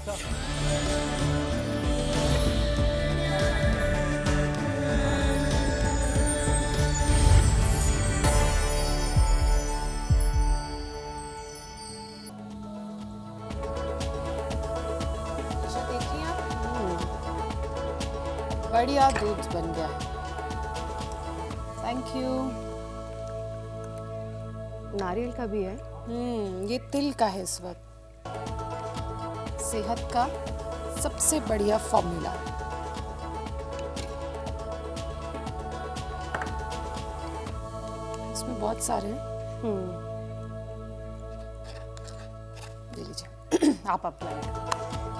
देखिए आप, बढ़िया दूध बन गया है। Thank you. नारियल का भी है। ये तिल का है इस वक्त। सेहत का सबसे बढ़िया फॉर्मूला। इसमें बहुत सारे हैं। ले लीजिए। आप अप्लाई।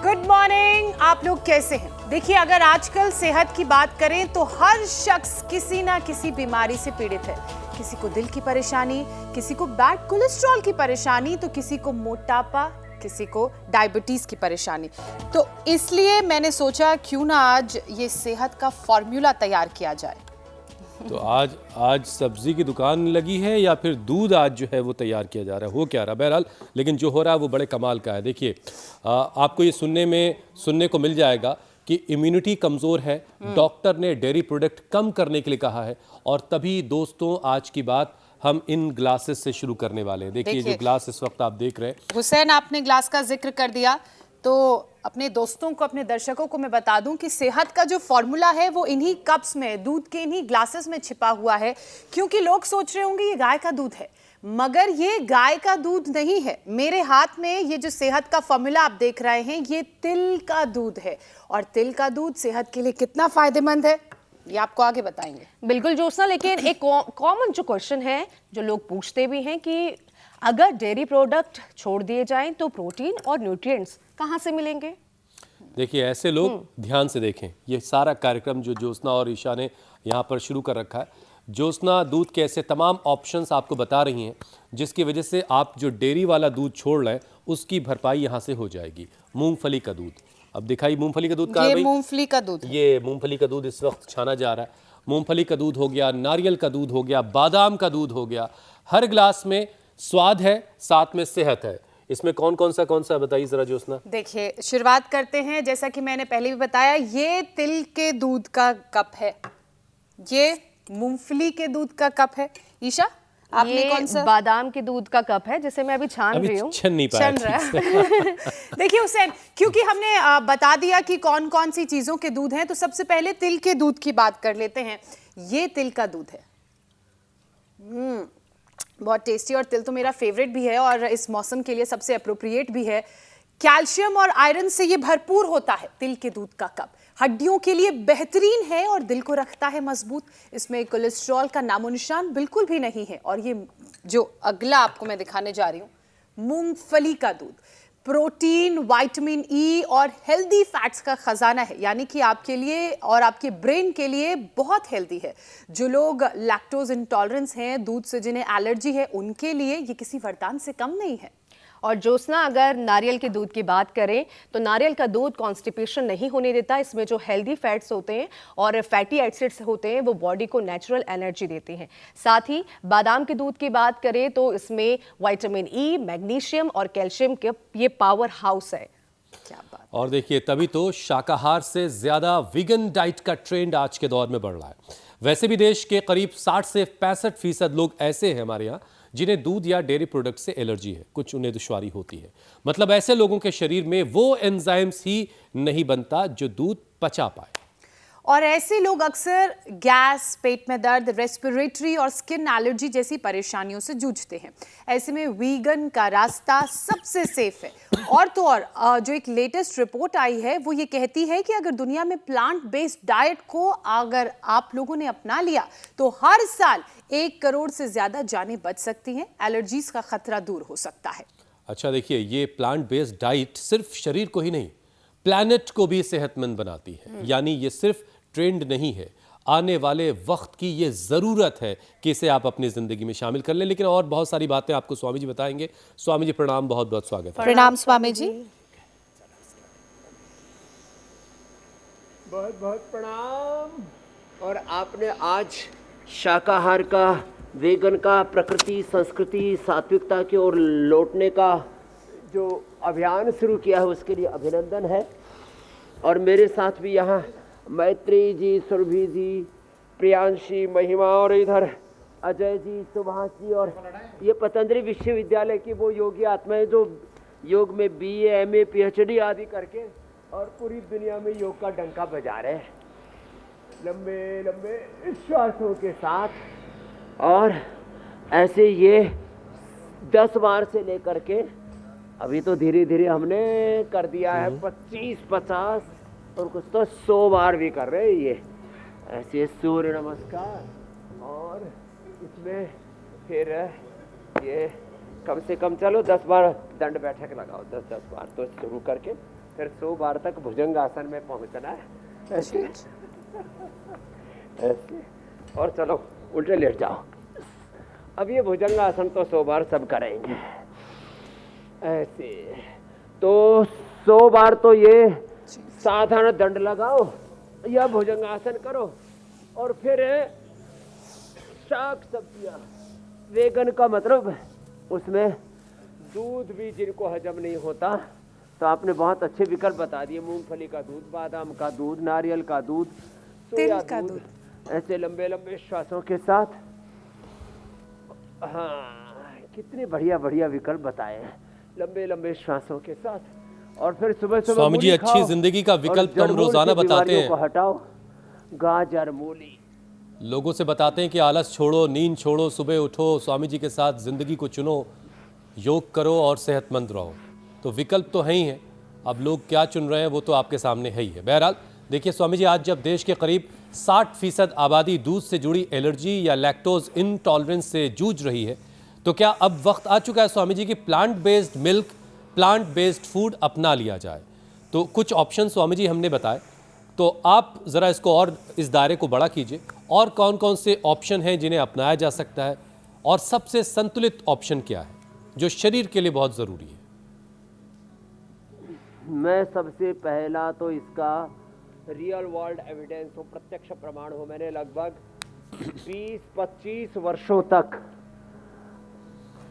गुड मॉर्निंग, आप लोग कैसे हैं? देखिए, अगर आजकल सेहत की बात करें तो हर शख्स किसी ना किसी बीमारी से पीड़ित है। किसी को दिल की परेशानी, किसी को बैड कोलेस्ट्रॉल की परेशानी, तो किसी को मोटापा, किसी को डायबिटीज की परेशानी। तो इसलिए मैंने सोचा क्यों ना आज ये सेहत का फॉर्मूला तैयार किया जाए। तो आज सब्जी की दुकान लगी है या फिर दूध आज जो है वो तैयार किया जा रहा है, हो क्या रहा है? बहरहाल, लेकिन जो हो रहा है वो बड़े कमाल का है। देखिए, आपको ये सुनने को मिल जाएगा कि इम्यूनिटी कमज़ोर है, डॉक्टर ने डेयरी प्रोडक्ट कम करने के लिए कहा है। और तभी दोस्तों, आज की बात हम इन ग्लासेस से शुरू करने वाले हैं। देखिए जो ग्लास इस वक्त आप देख रहे हैं। हुसैन, आपने ग्लास का जिक्र कर दिया, तो अपने दोस्तों को, अपने दर्शकों को मैं बता दूं कि सेहत का जो फॉर्मूला है वो इन्हीं कप्स में, दूध के इन्हीं ग्लासेस में छिपा हुआ है। क्योंकि लोग सोच रहे होंगे ये गाय का दूध है, मगर ये गाय का दूध नहीं है। मेरे हाथ में ये जो सेहत का फॉर्मूला आप देख रहे हैं, ये तिल का दूध है। और तिल का दूध सेहत के लिए कितना फायदेमंद है, ये आपको आगे बताएंगे। बिल्कुल ज्योत्सना, लेकिन एक कॉमन जो क्वेश्चन है, जो लोग पूछते भी हैं कि अगर डेयरी प्रोडक्ट छोड़ दिए जाएं तो प्रोटीन और न्यूट्रिएंट्स कहाँ से मिलेंगे? देखिए, ऐसे लोग ध्यान से देखें। ये सारा कार्यक्रम जो ज्योत्सना और ईशा ने यहाँ पर शुरू कर रखा है, ज्योत्सना दूध के ऐसे तमाम ऑप्शंस आपको बता रही हैं जिसकी वजह से आप जो डेयरी वाला दूध छोड़ लें उसकी भरपाई यहाँ से हो जाएगी। मूंगफली का दूध, अब दिखाई मूंगफली का दूध कहाँ है भाई? मूंगफली का दूध, ये मूंगफली का दूध इस वक्त छाना जा रहा है। मूंगफली का दूध हो गया, नारियल का दूध हो गया, बादाम का दूध हो गया। हर ग्लास में स्वाद है, साथ में सेहत है। इसमें कौन सा बताइए जरा ज्योत्सना। देखिए, शुरुआत करते हैं। जैसा कि मैंने पहले भी बताया, ये तिल के दूध का कप है, ये मूंगफली के दूध का कप है। ईशा, आपने कौन सा? बादाम के दूध का कप है, जिसे मैं अभी छान रही हूँ। छन नहीं पाया। देखिए हुसैन, क्योंकि हमने बता दिया कि कौन कौन सी चीजों के दूध हैं, तो सबसे पहले तिल के दूध की बात कर लेते हैं। ये तिल का दूध है, बहुत टेस्टी। और तिल तो मेरा फेवरेट भी है और इस मौसम के लिए सबसे अप्रोप्रिएट भी है। कैल्शियम और आयरन से ये भरपूर होता है तिल के दूध का कप। हड्डियों के लिए बेहतरीन है और दिल को रखता है मजबूत। इसमें कोलेस्ट्रॉल का नामो निशान बिल्कुल भी नहीं है। और ये जो अगला आपको मैं दिखाने जा रही हूँ, मूंगफली का दूध, प्रोटीन, विटामिन ई और हेल्दी फैट्स का खजाना है। यानी कि आपके लिए और आपके ब्रेन के लिए बहुत हेल्दी है। जो लोग लैक्टोज इंटॉलरेंस हैं, दूध से जिन्हें एलर्जी है, उनके लिए ये किसी वरदान से कम नहीं है। और ज्योत्सना, अगर नारियल के दूध की बात करें तो नारियल का दूध कॉन्स्टिपेशन नहीं होने देता। इसमें जो हेल्दी फैट्स होते हैं और फैटी एसिड्स होते हैं वो बॉडी को नेचुरल एनर्जी देते हैं। साथ ही बादाम के दूध की बात करें तो इसमें विटामिन ई, मैग्नीशियम और कैल्शियम के ये पावर हाउस है। क्या बात। और देखिए, तभी तो शाकाहार से ज्यादा वीगन डाइट का ट्रेंड आज के दौर में बढ़ रहा है। वैसे भी देश के करीब 60 से 65% लोग ऐसे हैं हमारे यहाँ जिन्हें दूध या डेयरी प्रोडक्ट से एलर्जी है, कुछ उन्हें दुश्वारी होती है। मतलब ऐसे लोगों के शरीर में वो एंजाइम्स ही नहीं बनता जो दूध पचा पाए। और ऐसे लोग अक्सर गैस, पेट में दर्द, रेस्पिरेटरी और स्किन एलर्जी जैसी परेशानियों से जूझते हैं। ऐसे में वीगन का रास्ता सबसे सेफ है। और तो और जो एक लेटेस्ट रिपोर्ट आई है वो ये कहती है कि अगर दुनिया में प्लांट बेस्ड डाइट को अगर आप लोगों ने अपना लिया तो हर साल 1 करोड़ से ज्यादा जानें बच सकती हैं। एलर्जीज का खतरा दूर हो सकता है। अच्छा, देखिए, ये प्लांट बेस्ड डाइट सिर्फ शरीर को ही नहीं, प्लैनेट को भी सेहतमंद बनाती है। यानी ये सिर्फ ट्रेंड नहीं है, आने वाले वक्त की ये ज़रूरत है कि इसे आप अपनी ज़िंदगी में शामिल कर लें। लेकिन और बहुत सारी बातें आपको स्वामी जी बताएंगे। स्वामी जी प्रणाम, बहुत बहुत स्वागत है। प्रणाम स्वामी जी। बहुत बहुत प्रणाम। और आपने आज शाकाहार का, वेगन का, प्रकृति, संस्कृति, सात्विकता की ओर लौटने का जो अभियान शुरू किया है उसके लिए अभिनंदन है। और मेरे साथ भी यहाँ मैत्री जी, सुरभि जी, प्रियांशी, महिमा और इधर अजय जी, सुभाष जी और ये पतंजलि विश्वविद्यालय की वो योगी आत्माएं जो योग में BA, MA, PhD आदि करके और पूरी दुनिया में योग का डंका बजा रहे हैं लंबे लंबे श्वासों के साथ। और ऐसे ये 10 बार से लेकर के अभी तो धीरे धीरे हमने कर दिया है 25, 50 और कुछ तो 100 बार भी कर रहे हैं ये ऐसे सूर्य नमस्कार। और इसमें फिर ये कम से कम चलो 10 बार दंड बैठक लगाओ, 10-10 बार तो शुरू करके फिर 100 बार तक भुजंग आसन में पहुंचना है ऐसे ऐसे। और चलो उल्टे लेट जाओ। अब ये भुजंग आसन तो 100 बार सब करेंगे ऐसे। तो 100 बार तो ये साधारण दंड लगाओ या भुजंग आसन करो। और फिर शाक सब्जियां, वेगन का मतलब उसमें दूध भी जिनको हजम नहीं होता तो आपने बहुत अच्छे विकल्प बता दिए। मूंगफली का दूध, बादाम का दूध, नारियल का दूध, सोया तिल का दूध, ऐसे लंबे लंबे श्वासों के साथ। हाँ, कितने बढ़िया बढ़िया विकल्प बताए हैं लंबे लंबे श्वासों के साथ। और फिर सुबह सुबह स्वामी जी, अच्छी जिंदगी का विकल्प तो हम रोजाना बताते हैं। हटाओ, गाजर, मूली। लोगों से बताते हैं कि आलस छोड़ो, नींद छोड़ो, सुबह उठो, स्वामी जी के साथ जिंदगी को चुनो, योग करो और सेहतमंद रहो। तो विकल्प तो है ही हैं। अब लोग क्या चुन रहे हैं वो तो आपके सामने है ही है। बहरहाल देखिए स्वामी जी, आज जब देश के करीब 60% आबादी दूध से जुड़ी एलर्जी या लैक्टोज इनटॉलरेंस से जूझ रही है, तो क्या अब वक्त आ चुका है स्वामी जी की plant based milk, plant based food अपना लिया जाए? तो कुछ ऑप्शन स्वामी जी हमने बताए, तो आप ज़रा इसको और इस दायरे को बड़ा कीजिए। और कौन कौन से ऑप्शन हैं जिन्हें अपनाया जा सकता है, और सबसे संतुलित ऑप्शन क्या है जो शरीर के लिए बहुत ज़रूरी है? मैं सबसे पहला तो इसका रियल वर्ल्ड एविडेंस हो, प्रत्यक्ष प्रमाण हो। मैंने लगभग 20-25 वर्षों तक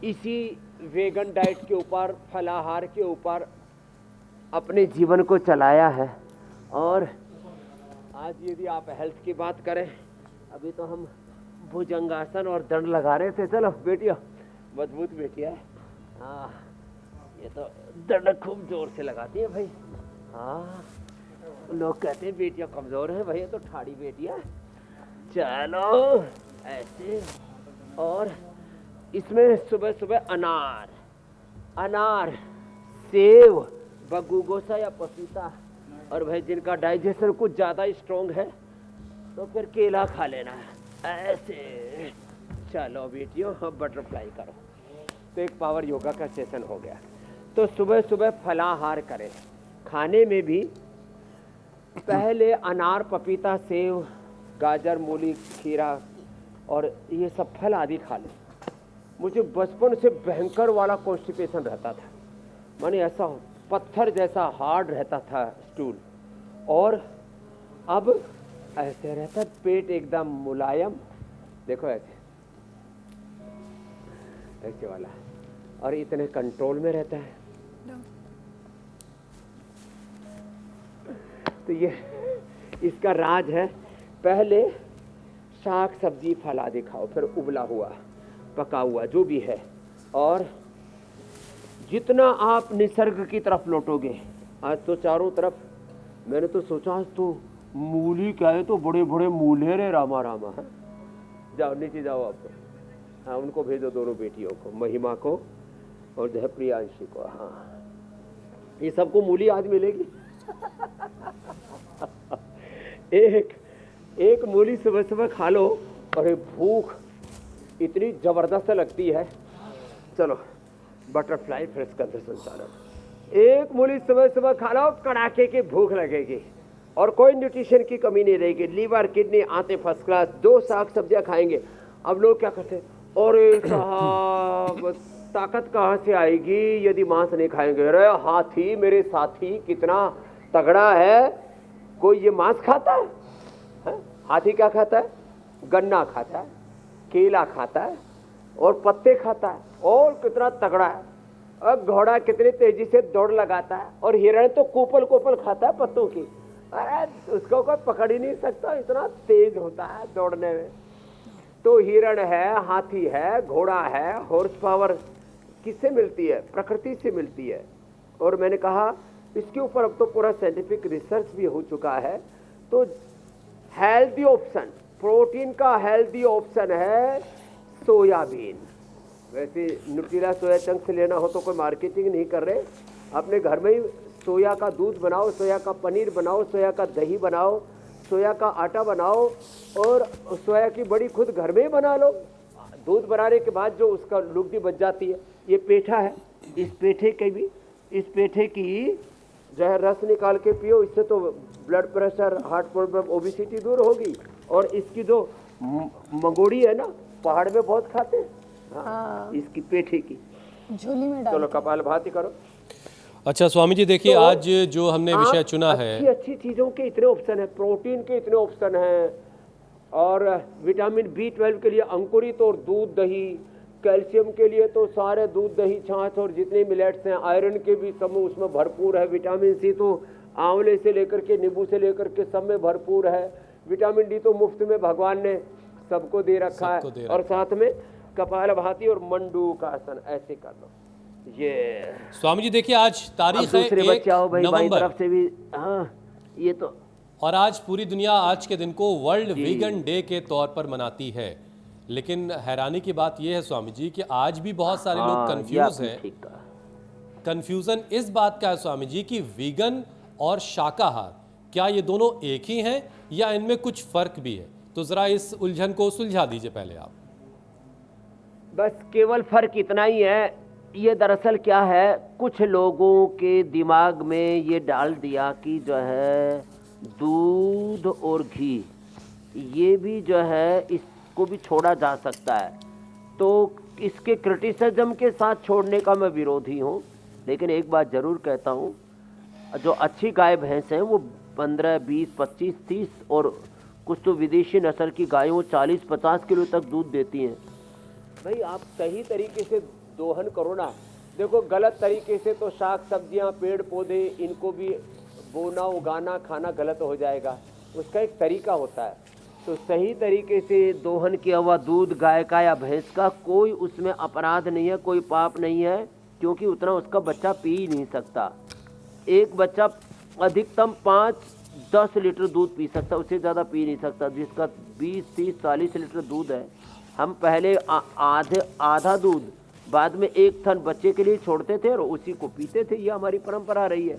इसी वेगन डाइट के ऊपर, फलाहार के ऊपर अपने जीवन को चलाया है। और आज यदि आप हेल्थ की बात करें, अभी तो हम भुजंगासन और दंड लगा रहे थे। चलो बेटिया, मजबूत बेटिया है। हाँ, ये तो दंड खूब जोर से लगाती है भाई। हाँ, लोग कहते हैं बेटियां कमजोर हैं, भाई ये तो ठाड़ी बेटियां। चलो ऐसे। और इसमें सुबह सुबह अनार, सेव, बगुगोसा या पपीता, और भाई जिनका डाइजेशन कुछ ज़्यादा स्ट्रॉन्ग है तो फिर केला खा लेना है ऐसे। चलो बेटियों, अब बटरफ्लाई करो। तो एक पावर योगा का सेशन हो गया। तो सुबह सुबह फलाहार करें। खाने में भी पहले अनार, पपीता, सेव, गाजर, मूली, खीरा और ये सब फल आदि खा लें। मुझे बचपन से भयंकर वाला कॉन्स्टिपेशन रहता था, माने ऐसा पत्थर जैसा हार्ड रहता था स्टूल, और अब ऐसे रहता पेट एकदम मुलायम। देखो ऐसे ऐसे वाला, और इतने कंट्रोल में रहता है। तो ये इसका राज है। पहले शाक सब्जी फल आदि खाओ, फिर उबला हुआ, पका हुआ जो भी है। और जितना आप निसर्ग की तरफ लौटोगे, आज तो चारों तरफ, मैंने तो सोचा आज तो मूली क्या है, तो बड़े बड़े मूले रे रामा रामा है। जाओ नीचे जाओ आप। हाँ, उनको भेजो, दोनों बेटियों को, महिमा को और जो है प्रियांशी को। हाँ, ये सबको मूली आज मिलेगी। एक मूली सुबह सुबह खा लो, और भूख इतनी जबरदस्त लगती है। चलो बटरफ्लाई फिर स्कंध संचालन। एक मूली सुबह सुबह खा लो, कड़ाके की भूख लगेगी और कोई न्यूट्रिशन की कमी नहीं रहेगी। लीवर, किडनी, आंतें फर्स्ट क्लास। 2 साग सब्जियां खाएंगे। अब लोग क्या करते हैं, अरे साहब ताकत कहाँ से आएगी यदि मांस नहीं खाएंगे। अरे हाथी मेरे साथी कितना तगड़ा है, कोई ये मांस खाता है? हाथी क्या खाता है? गन्ना खाता है, केला खाता है और पत्ते खाता है, और कितना तगड़ा है। और घोड़ा कितनी तेजी से दौड़ लगाता है, और हिरण तो कोपल कोपल खाता है पत्तों की। अरे उसको कोई पकड़ ही नहीं सकता, इतना तेज होता है दौड़ने में। तो हिरण है, हाथी है, घोड़ा है, हॉर्स पावर किससे मिलती है? प्रकृति से मिलती है। और मैंने कहा इसके ऊपर अब तो पूरा साइंटिफिक रिसर्च भी हो चुका है। तो हेल्दी ऑप्शन, प्रोटीन का हेल्दी ऑप्शन है सोयाबीन। वैसे न्यूट्रिला सोया चंक से लेना हो तो कोई मार्केटिंग नहीं कर रहे, अपने घर में ही सोया का दूध बनाओ, सोया का पनीर बनाओ, सोया का दही बनाओ, सोया का आटा बनाओ, और सोया की बड़ी खुद घर में ही बना लो। दूध बनाने के बाद जो उसका लुगदी बच जाती है, ये पेठा है, इस पेठे की जो है रस निकाल के पियो, इससे तो blood pressure, heart problem, obesity दूर होगी। और इसकी जो मंगोड़ी है ना, पहाड़ में बहुत खाते हैं, हाँ, इसकी पेठे की झोली में डाल। चलो कपालभाति करो। अच्छा स्वामी जी देखिए, तो आज जो हमने विषय चुना है, अच्छी अच्छी चीजों के इतने ऑप्शन है, प्रोटीन के इतने ऑप्शन हैं, और विटामिन B12 के लिए अंकुरित और दूध दही, कैल्शियम के लिए तो सारे दूध दही छाछ और जितने मिलेट्स हैं, आयरन के भी समूह उसमें भरपूर है, विटामिन C तो आंवले से लेकर के नींबू से लेकर के सब में भरपूर है, विटामिन D तो मुफ्त में भगवान ने सबको दे रखा है। और साथ में कपालभाति और मंडूकासन ऐसे कर लो। ये स्वामी जी देखिए आज तारीख है दूसरे 1 बच्चे आओ भाई, बाई नवंबर, तरफ से भी, हाँ ये तो, और आज पूरी दुनिया आज के दिन को वर्ल्ड वीगन डे के तौर पर मनाती है। लेकिन हैरानी की बात यह है स्वामी जी कि आज भी बहुत सारे लोग कंफ्यूज हैं। कंफ्यूजन इस बात का है स्वामी जी कि वीगन और शाकाहार क्या ये दोनों एक ही हैं या इनमें कुछ फर्क भी है? तो जरा इस उलझन को सुलझा दीजिए पहले आप। बस केवल फर्क इतना ही है, ये दरअसल क्या है, कुछ लोगों के दिमाग में ये डाल दिया कि जो है दूध और घी ये भी जो है इसको भी छोड़ा जा सकता है। तो इसके क्रिटिसिज्म के साथ छोड़ने का मैं विरोधी हूँ, लेकिन एक बात ज़रूर कहता हूँ, जो अच्छी गाय भैंस हैं वो 15, 20, 25, 30 और कुछ तो विदेशी नस्ल की गायों 40-50 किलो तक दूध देती हैं। भाई आप सही तरीके से दोहन करो ना। देखो गलत तरीके से तो शाक सब्जियां, पेड़ पौधे, इनको भी बोना, उगाना, खाना गलत हो जाएगा। उसका एक तरीका होता है। तो सही तरीके से दोहन किया हुआ दूध गाय का या भैंस का, कोई उसमें अपराध नहीं है, कोई पाप नहीं है, क्योंकि उतना उसका बच्चा पी ही नहीं सकता। एक बच्चा अधिकतम 5-10 लीटर दूध पी सकता, उससे ज़्यादा पी नहीं सकता। जिसका 20, 30, 40 लीटर दूध है, हम पहले आधा दूध बाद में 1 थन बच्चे के लिए छोड़ते थे और उसी को पीते थे। ये हमारी परंपरा रही है।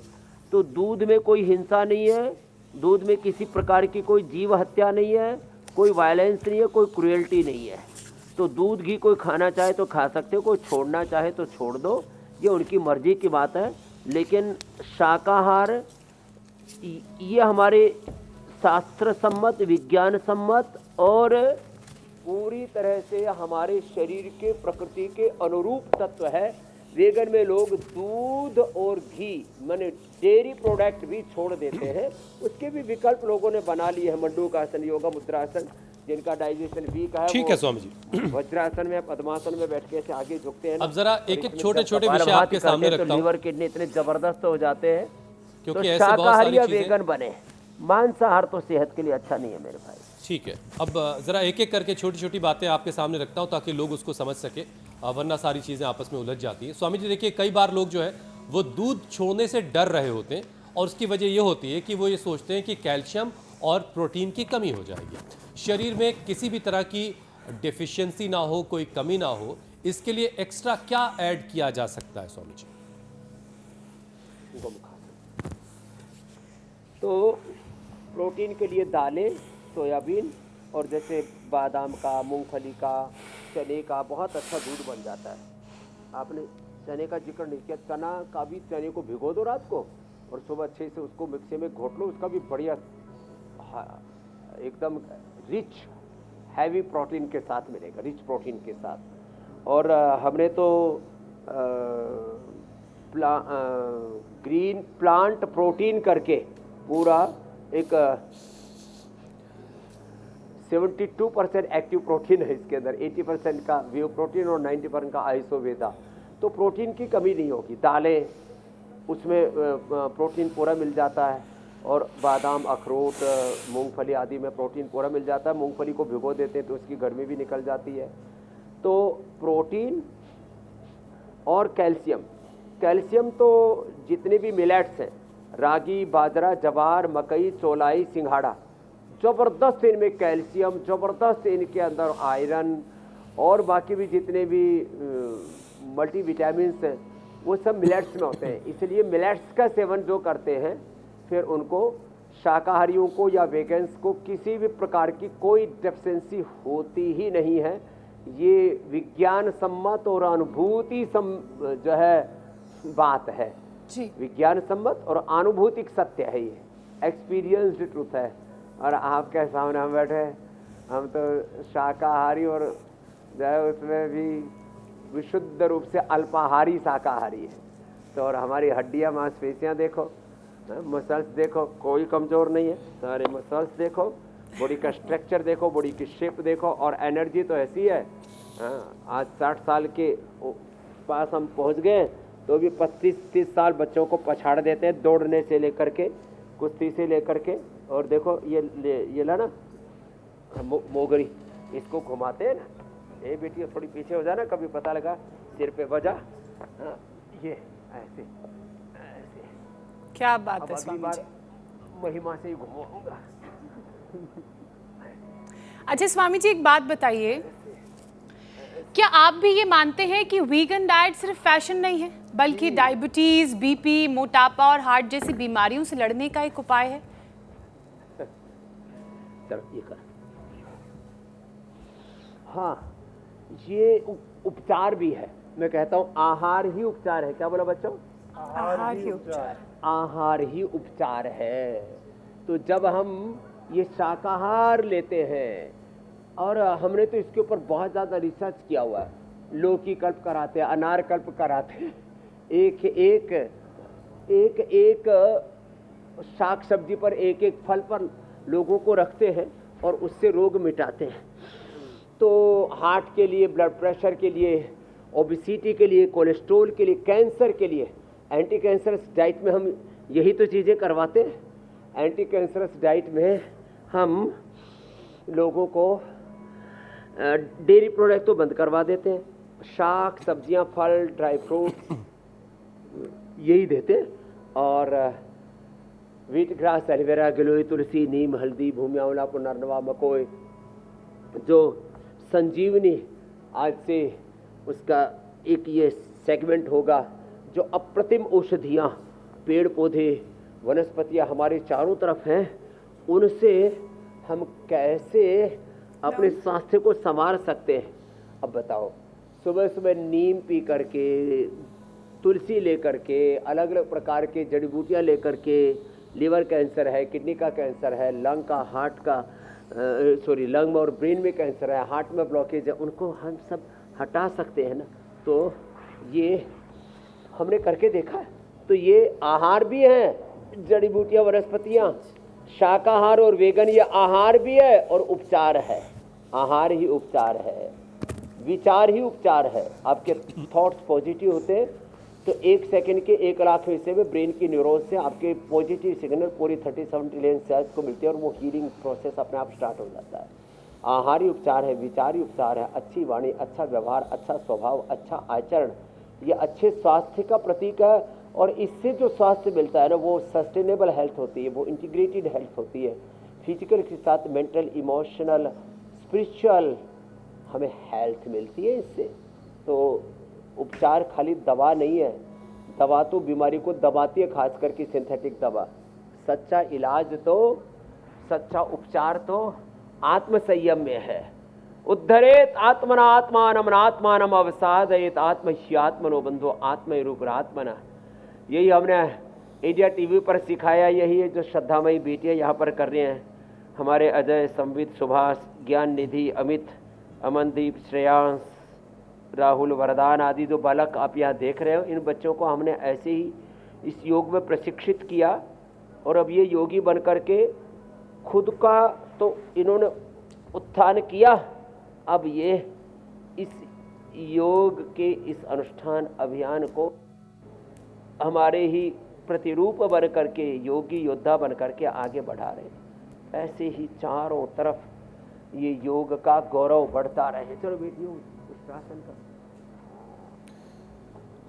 तो दूध में कोई हिंसा नहीं है, दूध में किसी प्रकार की कोई जीव हत्या नहीं है, कोई वायलेंस नहीं है, कोई क्रुएल्टी नहीं है। तो दूध घी कोई खाना चाहे तो खा सकते हो, कोई छोड़ना चाहे तो छोड़ दो, ये उनकी मर्जी की बात है। लेकिन शाकाहार ये हमारे शास्त्र सम्मत, विज्ञान सम्मत और पूरी तरह से हमारे शरीर के प्रकृति के अनुरूप तत्व है। वेगन में लोग दूध और घी माने डेयरी प्रोडक्ट भी छोड़ देते हैं। उसके भी विकल्प लोगों ने बना लिए हैं। मंडूकासन, योगा मुद्रासन, जिनका डाइजेशन वीक है, ठीक है स्वामी जी। वज्रासन में, पद्मासन में बैठ के ऐसे आगे झुकते हैं। अब जरा एक छोटे छोटे विषय आपके सामने रखता हूं, लीवर किडनी इतने जबरदस्त हो जाते हैं। क्योंकि तो ऐसे बहुत शाकाहारी सारी या चीजें, वेगन बने, मांसाहार तो सेहत के लिए अच्छा नहीं है मेरे भाई। ठीक है। अब जरा एक एक करके छोटी छोटी बातें आपके सामने रखता हूं ताकि लोग उसको समझ सके, वरना सारी चीजें आपस में उलझ जाती हैं। स्वामी जी देखिए, कई बार लोग जो है वो दूध छोड़ने से डर रहे होते हैं और उसकी वजह ये होती है कि वो ये सोचते हैं कि कैल्शियम और प्रोटीन की कमी हो जाएगी, शरीर में किसी भी तरह की डेफिशिएंसी ना हो, कोई कमी ना हो। इसके लिए एक्स्ट्रा क्या ऐड किया जा सकता है स्वामी जी? तो प्रोटीन के लिए दालें, सोयाबीन और जैसे बादाम का, मूंगफली का, चने का बहुत अच्छा दूध बन जाता है। आपने चने का जिक्र नहीं किया, चना का भी, चने को भिगो दो रात को और सुबह अच्छे से उसको मिक्सी में घोट लो, उसका भी बढ़िया एकदम रिच हैवी प्रोटीन के साथ मिलेगा, रिच प्रोटीन के साथ। और हमने तो ग्रीन प्लांट प्रोटीन करके पूरा एक 72% एक्टिव प्रोटीन है इसके अंदर, 80% का वीव प्रोटीन और 90% का आइसोवेदा। तो प्रोटीन की कमी नहीं होगी। दालें, उसमें प्रोटीन पूरा मिल जाता है, और बादाम, अखरोट, मूंगफली आदि में प्रोटीन पूरा मिल जाता है। मूंगफली को भिगो देते हैं तो उसकी गर्मी भी निकल जाती है। तो प्रोटीन और कैल्शियम, कैल्शियम तो जितने भी मिलेट्स हैं, रागी, बाजरा, जवार, मकई, चौलाई, सिंघाड़ा, ज़बरदस्त इनमें कैल्शियम, ज़बरदस्त इनके अंदर आयरन, और बाकी भी जितने भी मल्टीविटामिन्स हैं वो सब मिलेट्स में होते हैं। इसलिए मिलेट्स का सेवन जो करते हैं, फिर उनको, शाकाहारियों को या वेगन्स को किसी भी प्रकार की कोई डेफिशिएंसी होती ही नहीं है। ये विज्ञान सम्मत और अनुभूति जो है बात है जी। विज्ञान सम्मत और अनुभूतिक सत्य है, ये एक्सपीरियंस्ड ट्रूथ है। और आपके सामने हम बैठे, हम तो शाकाहारी और जो है उसमें भी विशुद्ध रूप से अल्पाहारी शाकाहारी है। तो और हमारी हड्डियां, मांसपेशियां देखो, मसल्स देखो, कोई कमज़ोर नहीं है। सारे मसल्स देखो, बॉडी का स्ट्रक्चर देखो, बॉडी की शेप देखो, और एनर्जी तो ऐसी है। आज 60 साल के पास हम पहुंच गए तो भी 25-30 साल बच्चों को पछाड़ देते हैं, दौड़ने से लेकर के, कुश्ती से लेकर के। और देखो ये ला ना मोगरी, इसको घुमाते हैं ना, ये बेटी थोड़ी पीछे हो जाना, कभी पता लगा सिर पे बजा, ये ऐसे ऐसे। क्या बात है अगली स्वामी बार जी। महिमा से ही घुमाऊंगा। अच्छा स्वामी जी, एक बात बताइए, क्या आप भी ये मानते हैं कि वीगन डाइट सिर्फ फैशन नहीं है, बल्कि डायबिटीज, बीपी, मोटापा और हार्ट जैसी बीमारियों से लड़ने का एक उपाय है? चलो ये कर। हाँ, ये उपचार भी है। मैं कहता हूँ आहार ही उपचार है। क्या बोला बच्चों? आहार ही उपचार। आहार ही उपचार है। तो जब हम ये शाकाहार लेते हैं, और हमने तो इसके ऊपर बहुत ज़्यादा रिसर्च किया हुआ है, लौकी कल्प कराते हैं, अनार कल्प कराते हैं, एक एक एक एक शाक सब्जी पर, एक एक फल पर लोगों को रखते हैं और उससे रोग मिटाते हैं। तो हार्ट के लिए, ब्लड प्रेशर के लिए, ओबेसिटी के लिए, कोलेस्ट्रॉल के लिए, कैंसर के लिए एंटी कैंसरस डाइट में हम यही तो चीज़ें करवाते हैं। एंटी कैंसरस डाइट में हम लोगों को डेयरी प्रोडक्ट तो बंद करवा देते हैं, शाक सब्जियां, फल, ड्राई फ्रूट्स यही देते हैं। और व्हीट ग्रास, एलोवेरा, गिलोय, तुलसी, नीम, हल्दी, भूमि आंवला, पुनर्नवा, मकोय, जो संजीवनी, आज से उसका एक ये सेगमेंट होगा, जो अप्रतिम औषधियाँ, पेड़ पौधे, वनस्पतियाँ हमारे चारों तरफ हैं, उनसे हम कैसे अपने स्वास्थ्य को संवार सकते हैं। अब बताओ, सुबह सुबह नीम पी करके, तुलसी लेकर के, अलग अलग प्रकार के जड़ी बूटियाँ लेकर के, लीवर कैंसर है, किडनी का कैंसर है, लंग का, हार्ट का, लंग और ब्रेन में कैंसर है, हार्ट में ब्लॉकेज है, उनको हम सब हटा सकते हैं ना। तो ये हमने करके देखा है। तो ये आहार भी है, जड़ी बूटियाँ, वनस्पतियाँ, शाकाहार और वेगन, ये आहार भी है और उपचार है। आहार ही उपचार है, विचार ही उपचार है। आपके थॉट्स पॉजिटिव होते हैं तो 1 सेकंड के 1 लाख हिस्से में ब्रेन की न्यूरॉन से आपके पॉजिटिव सिग्नल पूरी 37 ट्रिलियन सेल्स को मिलती है, और वो हीलिंग प्रोसेस अपने आप स्टार्ट हो जाता है। आहार ही उपचार है, विचार ही उपचार है। अच्छी वाणी, अच्छा व्यवहार, अच्छा स्वभाव, अच्छा आचरण, ये अच्छे स्वास्थ्य का प्रतीक है। और इससे जो स्वास्थ्य मिलता है ना, वो सस्टेनेबल हेल्थ होती है, वो इंटीग्रेटेड हेल्थ होती है। फिजिकल के साथ मेंटल, इमोशनल, स्पिरिचुअल हमें हेल्थ मिलती है इससे। तो उपचार खाली दवा नहीं है, दवा तो बीमारी को दबाती है, खास करके सिंथेटिक दवा। सच्चा इलाज तो, सच्चा उपचार तो आत्म संयम में है। उद्धरेत आत्मना आत्मानम आत्मानम अवसादयेत आत्मह्यात्मनो बंधो आत्मरूपरात्मना। यही हमने इंडिया टीवी पर सिखाया, यही है जो श्रद्धामयी बेटियाँ यहाँ पर कर रहे हैं। हमारे अजय, संवित, सुभाष, ज्ञान निधि, अमित, अमनदीप, श्रेयांश, राहुल, वरदान आदि जो बालक आप यहाँ देख रहे हो, इन बच्चों को हमने ऐसे ही इस योग में प्रशिक्षित किया, और अब ये योगी बन करके खुद का तो इन्होंने उत्थान किया। अब ये इस योग के इस अनुष्ठान अभियान को हमारे ही प्रतिरूप बन करके, योगी योद्धा बन करके आगे बढ़ा रहे हैं। ऐसे ही चारों तरफ ये योग का गौरव बढ़ता रहे। चलो बेटियों उत्तरासन कर।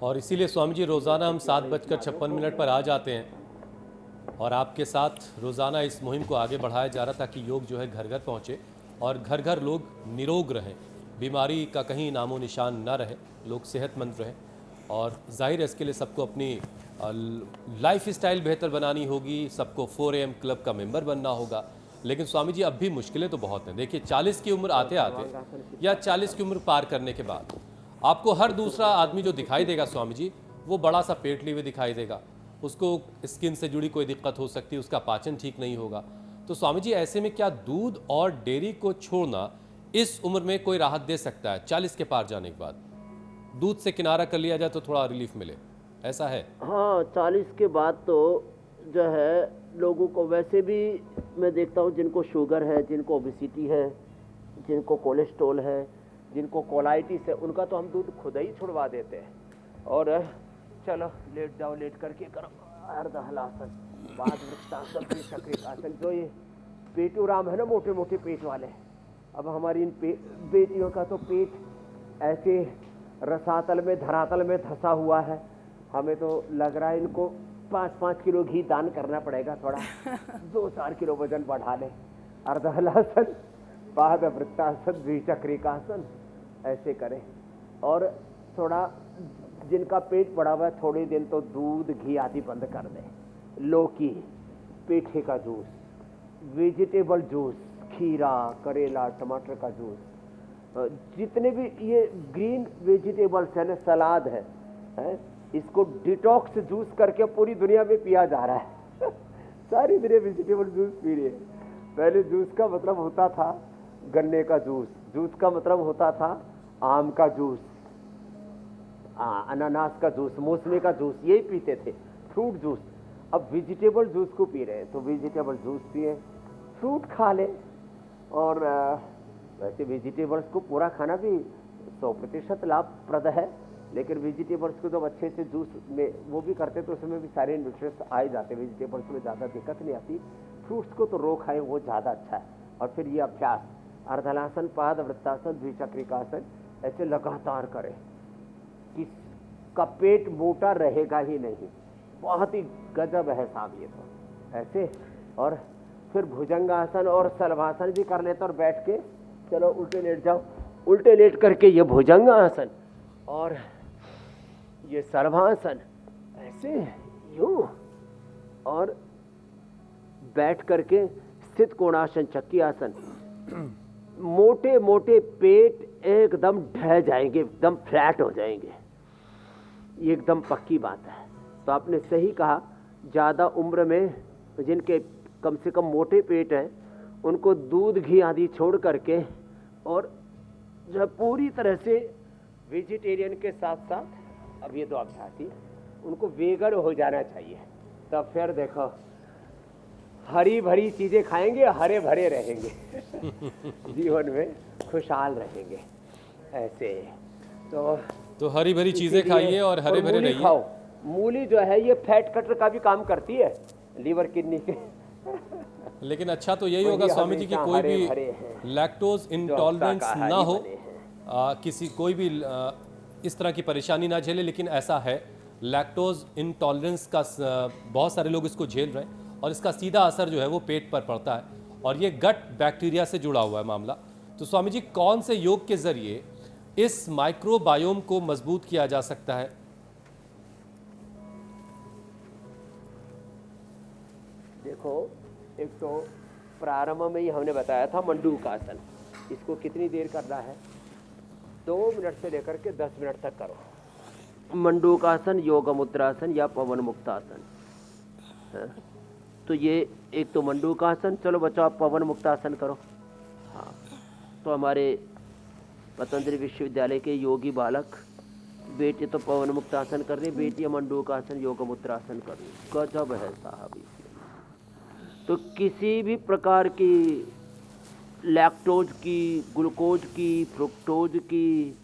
और इसीलिए स्वामी जी रोज़ाना हम 7:56 पर आ जाते हैं और आपके साथ रोज़ाना इस मुहिम को आगे बढ़ाया जा रहा ताकि योग जो है घर घर पहुँचे और घर घर लोग निरोग रहें, बीमारी का कहीं नामो निशान ना रहे, लोग सेहतमंद रहें। और जाहिर है इसके लिए सबको अपनी लाइफ स्टाइल बेहतर बनानी होगी, सबको 4 AM क्लब का मेंबर बनना होगा। लेकिन स्वामी जी अब भी मुश्किलें तो बहुत हैं। देखिए 40 की उम्र आते आते या 40 की उम्र पार करने के बाद आपको हर दूसरा आदमी जो दिखाई देगा स्वामी जी, वो बड़ा सा पेट लिए हुए दिखाई देगा, उसको स्किन से जुड़ी कोई दिक्कत हो सकती है, उसका पाचन ठीक नहीं होगा। तो स्वामी जी ऐसे में क्या दूध और डेयरी को छोड़ना इस उम्र में कोई राहत दे सकता है? 40 के पार जाने के बाद दूध से किनारा कर लिया जाए तो थोड़ा रिलीफ मिले, ऐसा है? हाँ, 40 के बाद तो जो है लोगों को वैसे भी मैं देखता हूँ जिनको शुगर है, जिनको ओबेसिटी है, जिनको कोलेस्ट्रॉल है, जिनको कोलाइटिस है, उनका तो हम दूध खुद ही छुड़वा देते हैं। और चलो लेट जाओ, लेट करके करो अर्धहलासन, बाद वृक्षासन, फिर चक्रिकासन। जो ये पेटूराम है ना, मोटे मोटे पेट वाले, अब हमारी इन बेटियों का तो पेट ऐसे रसातल में धरातल में धंसा हुआ है। हमें तो लग रहा है इनको 5-5 किलो घी दान करना पड़ेगा, थोड़ा 2-4 किलो वजन बढ़ा ले। अर्धहलासन, पाद वृत्तासन, द्विचक्रिकासन ऐसे करें। और थोड़ा जिनका पेट बढ़ा हुआ है थोड़े दिन तो दूध घी आदि बंद कर दें। लौकी, पेठे का जूस, वेजिटेबल जूस, खीरा, करेला, टमाटर का जूस, जितने भी ये ग्रीन वेजिटेबल्स है ना, सलाद है, इसको डिटॉक्स जूस करके पूरी दुनिया में पिया जा रहा है। सारी दुनिया वेजिटेबल जूस पी रही है। पहले जूस का मतलब होता था गन्ने का जूस, जूस का मतलब होता था आम का जूस, अनानास का जूस, मौसमी का जूस, यही पीते थे, फ्रूट जूस। अब वेजिटेबल जूस को पी रहे हैं, तो वेजिटेबल जूस पिए, फ्रूट खा ले। और वैसे वेजिटेबल्स को पूरा खाना भी 100% लाभप्रद है, लेकिन वेजिटेबल्स को जब अच्छे से जूस में वो भी करते तो उसमें भी सारे न्यूट्रिएंट्स आ जाते, वेजिटेबल्स में ज़्यादा दिक्कत नहीं आती। फ्रूट्स को तो रो खाएं, वो ज़्यादा अच्छा है। और फिर ये अभ्यास अर्धलासन, पाद वृत्तासन, द्विचक्रिकासन ऐसे लगातार करें, किसका पेट मोटा रहेगा ही नहीं। बहुत ही गजब है साहब ये तो ऐसे। और फिर भुजंगासन और सलभासन भी कर लेते और बैठ के चलो उल्टे लेट जाओ, उल्टे लेट करके ये भुजंगासन और ये सर्वासन ऐसे यूं, और बैठ करके स्थित कोणासन, चक्की आसन। मोटे मोटे पेट एकदम ढह जाएंगे, एकदम फ्लैट हो जाएंगे, ये एकदम पक्की बात है। तो आपने सही कहा, ज़्यादा उम्र में जिनके कम से कम मोटे पेट हैं उनको दूध घी आदि छोड़ करके और जो पूरी तरह से वेजिटेरियन के साथ साथ, अब ये तो अभ्यासी, उनको वेगन हो जाना चाहिए। तब फिर देखो हरी भरी चीज़ें खाएंगे, हरे भरे रहेंगे, जीवन में खुशहाल रहेंगे ऐसे। तो हरी भरी चीज़ें खाइए और हरे भरे रहिए। खाओ, मूली जो है ये फैट कटर का भी काम करती है, लीवर किडनी के। लेकिन अच्छा तो यही होगा स्वामी जी कि कोई भी लैक्टोज इंटॉलरेंस ना हो, किसी कोई भी इस तरह की परेशानी ना झेले। लेकिन ऐसा है, लैक्टोज इंटॉलरेंस का बहुत सारे लोग इसको झेल रहे हैं और इसका सीधा असर जो है वो पेट पर पड़ता है और ये गट बैक्टीरिया से जुड़ा हुआ है मामला। तो स्वामी जी कौन से योग के जरिए इस माइक्रोबायोम को मजबूत किया जा सकता है? देखो, एक तो प्रारंभ में ही हमने बताया था मंडूकासन, इसको कितनी देर करना है? 2 मिनट से लेकर के 10 मिनट तक करो। मंडूकासन, योग मुद्रासन या पवन मुक्तासन। तो ये एक तो मंडूकासन। चलो बच्चों आप पवन मुक्तासन करो। हाँ, तो हमारे पतंजलि विश्वविद्यालय के योगी बालक बेटे तो पवन मुक्तासन कर रहे, बेटी मंडूकासन, योग मुद्रासन कर रही। गजब है साहब। तो किसी भी प्रकार की लैक्टोज की, ग्लूकोज की, फ्रुक्टोज की,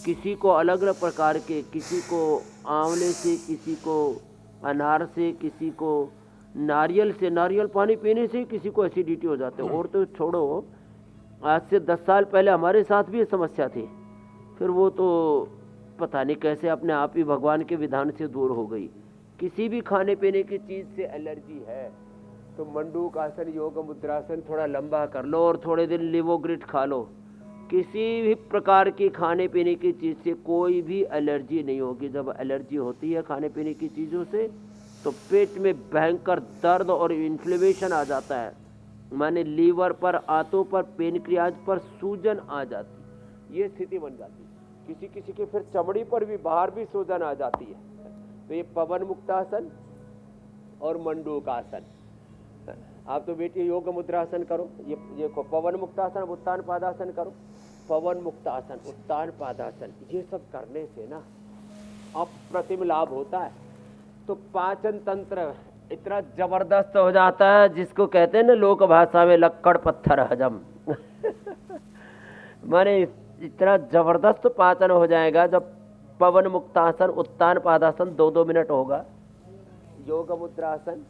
किसी को अलग अलग प्रकार के, किसी को आंवले से, किसी को अनार से, किसी को नारियल से, नारियल पानी पीने से किसी को एसिडिटी हो जाते हैं। और तो छोड़ो, आज से 10 साल पहले हमारे साथ भी ये समस्या थी, फिर वो तो पता नहीं कैसे अपने आप ही भगवान के विधान से दूर हो गई। किसी भी खाने पीने की चीज़ से एलर्जी है तो मंडूक आसन, योग मुद्रासन थोड़ा लंबा कर लो और थोड़े दिन लिवोग्रिट खा लो। किसी भी प्रकार की खाने पीने की चीज़ से कोई भी एलर्जी नहीं होगी। जब एलर्जी होती है खाने पीने की चीज़ों से तो पेट में भयंकर दर्द और इन्फ्लेमेशन आ जाता है, माने लीवर पर, आंतों पर, पेनक्रियाज पर सूजन आ जाती, ये स्थिति बन जाती है। किसी किसी के फिर चमड़ी पर भी, बाहर भी सूजन आ जाती है। तो ये पवन मुक्तासन और मंडूक आसन, आप तो बेटी योग मुद्रासन करो, ये पवन मुक्तासन, उत्तान पादासन करो, पवन मुक्तासन, उत्तान पादासन, ये सब करने से ना अप्रतिम लाभ होता है। तो पाचन तंत्र इतना जबरदस्त हो जाता है, जिसको कहते हैं ना लोक भाषा में लक्कड़ पत्थर हजम माने इतना जबरदस्त पाचन हो जाएगा जब पवन मुक्तासन, उत्तान पादासन 2-2 मिनट होगा, योग मुद्रासन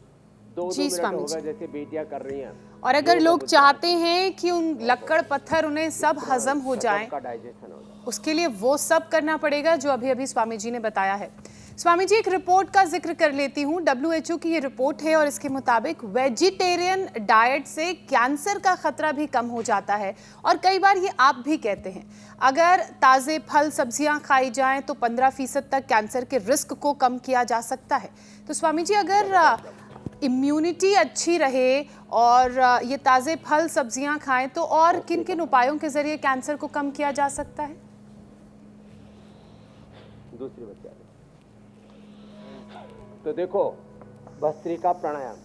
2-2 मिनट होगा, जैसे बेटियां कर रही हैं। और अगर लोग चाहते हैं कि उन लक्कड़ पत्थर उन्हें सब हजम हो जाए, का डाइजेशन हो जाए, उसके लिए वो सब करना पड़ेगा जो अभी अभी स्वामी जी ने बताया है। स्वामी जी, एक रिपोर्ट का जिक्र कर लेती हूँ। WHO की ये रिपोर्ट है और इसके मुताबिक वेजिटेरियन डाइट से कैंसर का खतरा भी कम हो जाता है। और कई बार ये आप भी कहते हैं, अगर ताज़े फल सब्जियां खाई जाएं तो 15% तक कैंसर के रिस्क को कम किया जा सकता है। तो स्वामी जी, अगर इम्यूनिटी अच्छी रहे और ये ताज़े फल सब्जियां खाएं तो और किन किन उपायों के जरिए कैंसर को कम किया जा सकता है? दूसरी बच्चा तो देखो, भस्त्रिका प्राणायाम,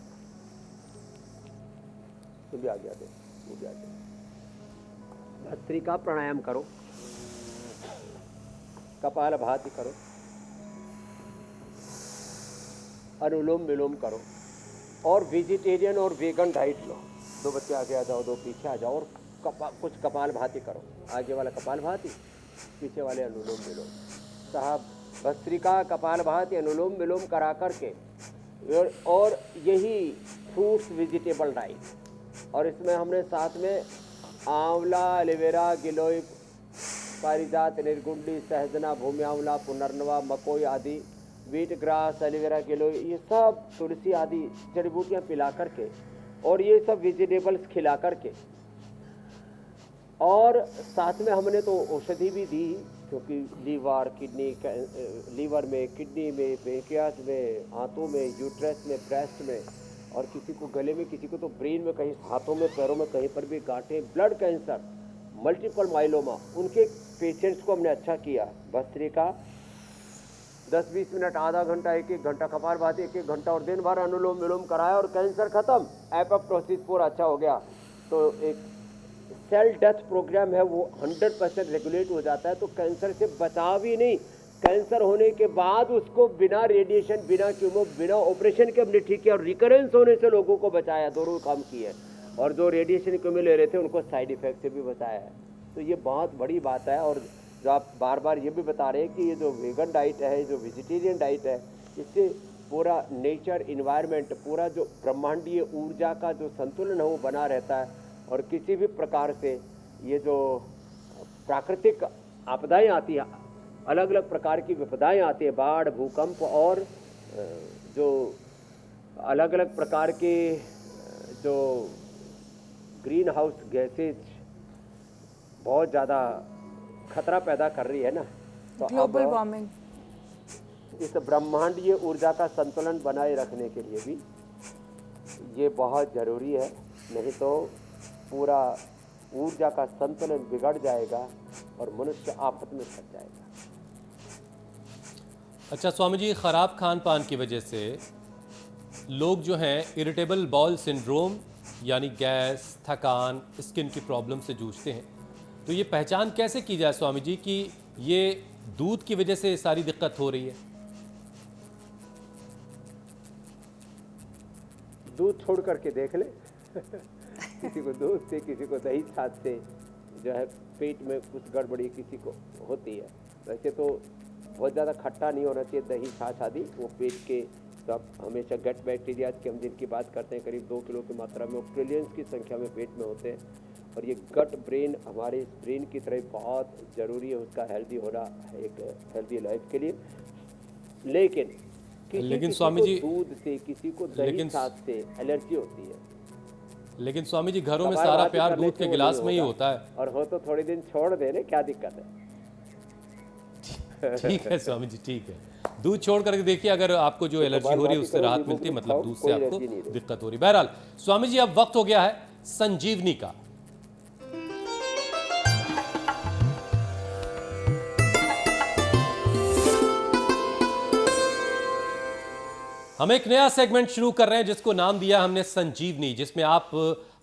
तू भी आ गया, तू भी आ गया। भस्त्रिका प्राणायाम करो, कपालभाति करो, अनुलोम विलोम करो और वेजिटेरियन और वेगन डाइट लो। 2 बच्चे आगे आ जाओ, 2 पीछे आ जाओ और कुछ कपालभाति करो। आगे वाला कपालभाति, पीछे वाले अनुलोम विलोम। साहब, भस्त्रिका, कपालभाति, अनुलोम विलोम करा करके और यही फ्रूट्स वेजिटेबल डाइट, और इसमें हमने साथ में आंवला, एलोवेरा, गिलोय, पारिजात, निर्गुंडी, सहजना, भूमि आंवला, पुनर्नवा, मकोई आदि, व्हीट ग्रास, एलोवेरा, गिलोय, ये सब तुलसी आदि जड़ी बूटियाँ पिला करके और ये सब वेजिटेबल्स खिला करके, और साथ में हमने तो औषधि भी दी, क्योंकि लीवर में, किडनी में, पेनक्रियास में, हाथों में, यूट्रस में, ब्रेस्ट में, और किसी को गले में, किसी को तो ब्रेन में, कहीं हाथों में, पैरों में, कहीं पर भी गांठें, ब्लड कैंसर, मल्टीपल माइलोमा, उनके पेशेंट्स को हमने अच्छा किया। भस्त्रिका 10-20 मिनट, आधा घंटा, 1-1 घंटा, कपालभाति 1-1 घंटा और दिन भर अनुलोम विलोम कराया और कैंसर खत्म, एपोप्टोसिस पूरा अच्छा हो गया। तो एक सेल डेथ प्रोग्राम है, वो 100% रेगुलेट हो जाता है। तो कैंसर से बचाव ही नहीं, कैंसर होने के बाद उसको बिना रेडिएशन, बिना कीमो, बिना ऑपरेशन के हमने ठीक किया और रिकरेंस होने से लोगों को बचाया, दोनों काम किए। और जो रेडिएशन कीमो ले रहे थे उनको साइड इफेक्ट से भी बचाया है। तो ये बहुत बड़ी बात है। और जो आप बार बार ये भी बता रहे हैं कि ये जो वेगन डाइट है, जो वेजिटेरियन डाइट है, इससे पूरा नेचर, इन्वायरमेंट, पूरा जो ब्रह्मांडीय ऊर्जा का जो संतुलन है वो बना रहता है। और किसी भी प्रकार से ये जो प्राकृतिक आपदाएं आती हैं, अलग अलग प्रकार की विपदाएं आती हैं, बाढ़, भूकंप और जो अलग अलग प्रकार के जो ग्रीन हाउस गैसेज बहुत ज़्यादा खतरा पैदा कर रही है ना, तो ग्लोबल वार्मिंग, इस ब्रह्मांडीय ऊर्जा का संतुलन बनाए रखने के लिए भी ये बहुत ज़रूरी है। नहीं तो पूरा ऊर्जा का संतुलन बिगड़ जाएगा और मनुष्य आफत में फंस जाएगा। अच्छा स्वामी जी, ख़राब खान पान की वजह से लोग जो हैं इरिटेबल बाउल सिंड्रोम यानी गैस, थकान, स्किन की प्रॉब्लम से जूझते हैं, तो ये पहचान कैसे की जाए स्वामी जी कि ये दूध की वजह से सारी दिक्कत हो रही है? दूध छोड़ करके देख ले किसी को दूध से, किसी को दही छाछ से, जो है पेट में कुछ गड़बड़ी किसी को होती है। वैसे तो बहुत ज़्यादा खट्टा नहीं होना चाहिए दही छाछ आदि, वो पेट के तो आप हमेशा गट बैक्टीरिया की हम जिनकी बात करते हैं करीब 2 किलो की मात्रा में, ट्रिलियंस की संख्या में पेट में होते हैं। और ये गट ब्रेन हमारे ब्रेन की तरह बहुत ज़रूरी है, उसका हेल्दी होना एक हेल्दी लाइफ के लिए। लेकिन स्वामी जी, दूध से, किसी को दही छाछ से एलर्जी होती है। लेकिन स्वामी जी घरों में सारा प्यार दूध के गिलास में ही होता है। और हो तो थोड़े दिन छोड़ देने, क्या दिक्कत है? ठीक है स्वामी जी, ठीक है। दूध छोड़ करके देखिए, अगर आपको जो एलर्जी हो रही है उससे राहत मिलती है, मतलब दूध से आपको दिक्कत हो रही है। बहरहाल स्वामी जी, अब वक्त हो गया है संजीवनी का। हम एक नया सेगमेंट शुरू कर रहे हैं जिसको नाम दिया हमने संजीवनी, जिसमें आप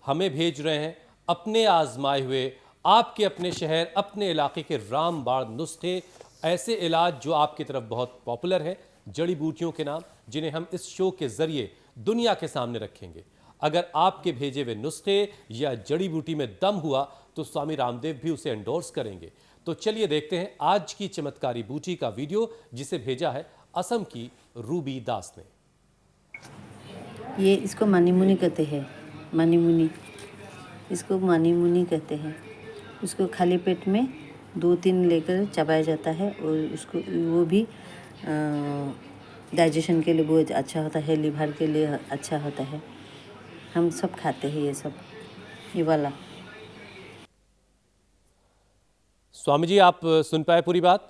हमें भेज रहे हैं अपने आजमाए हुए, आपके अपने शहर, अपने इलाके के रामबाण नुस्खे, ऐसे इलाज जो आपकी तरफ बहुत पॉपुलर है, जड़ी बूटियों के नाम, जिन्हें हम इस शो के जरिए दुनिया के सामने रखेंगे। अगर आपके भेजे हुए नुस्खे या जड़ी बूटी में दम हुआ तो स्वामी रामदेव भी उसे एंडोर्स करेंगे। तो चलिए देखते हैं आज की चमत्कारी बूटी का वीडियो, जिसे भेजा है असम की रूबी दास ने। ये इसको मानी मुनी कहते हैं, मानी मुनी, इसको मानी मुनी कहते हैं। उसको खाली पेट में 2-3 लेकर चबाया जाता है और उसको वो भी डाइजेशन के लिए बहुत अच्छा होता है, लिवर के लिए अच्छा होता है। हम सब खाते हैं ये सब, ये वाला। स्वामी जी, आप सुन पाए पूरी बात?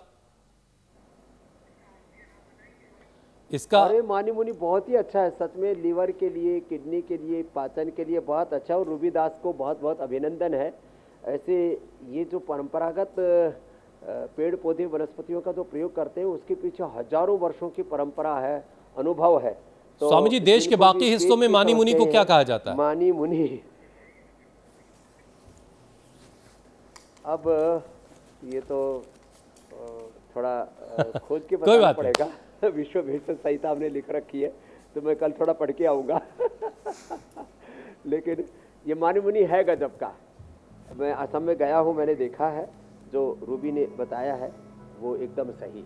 इसका अरे मानी मुनी बहुत ही अच्छा है सच में, लीवर के लिए, किडनी के लिए, पाचन के लिए बहुत अच्छा। और रूबी दास को बहुत बहुत अभिनंदन है। ऐसे ये जो परंपरागत पेड़ पौधे वनस्पतियों का जो प्रयोग करते हैं उसके पीछे हजारों वर्षों की परंपरा है, अनुभव है। तो स्वामी जी, देश के बाकी हिस्सों में मानी मुनी को क्या कहा जाता है? मानी मुनी, अब ये तो थोड़ा खोज के बताना पड़ेगा। विश्व भेषज संहिता हमने लिख रखी है, तो मैं कल थोड़ा पढ़ के आऊँगा। लेकिन ये मानी मुनी है गजब का। मैं असम में गया हूँ, मैंने देखा है, जो रूबी ने बताया है वो एकदम सही है।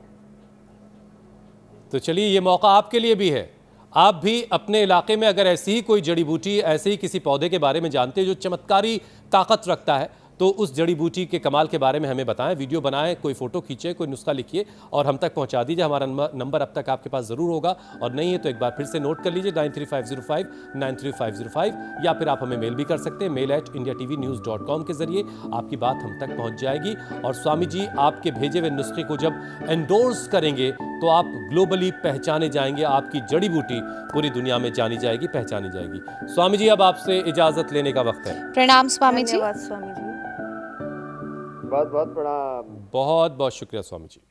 तो चलिए, ये मौका आपके लिए भी है। आप भी अपने इलाके में अगर ऐसी ही कोई जड़ी बूटी, ऐसे ही किसी पौधे के बारे में जानते हैं जो चमत्कारी ताकत रखता है, तो उस जड़ी बूटी के कमाल के बारे में हमें बताएं, वीडियो बनाएं, कोई फोटो खींचे, कोई नुस्खा लिखिए और हम तक पहुंचा दीजिए। हमारा नंबर अब तक आपके पास ज़रूर होगा, और नहीं है तो एक बार फिर से नोट कर लीजिए 9350593505, या फिर आप हमें मेल भी कर सकते हैं, mail@indiatvnews.com के जरिए आपकी बात हम तक पहुंच जाएगी। और स्वामी जी आपके भेजे हुए नुस्खे को जब एंडोर्स करेंगे तो आप ग्लोबली पहचाने जाएंगे, आपकी जड़ी बूटी पूरी दुनिया में जानी जाएगी, पहचानी जाएगी। स्वामी जी, अब आपसे इजाज़त लेने का वक्त है। प्रणाम स्वामी जी। धन्यवाद स्वामी जी। बहुत बहुत प्रणाम। बहुत बहुत शुक्रिया स्वामी जी।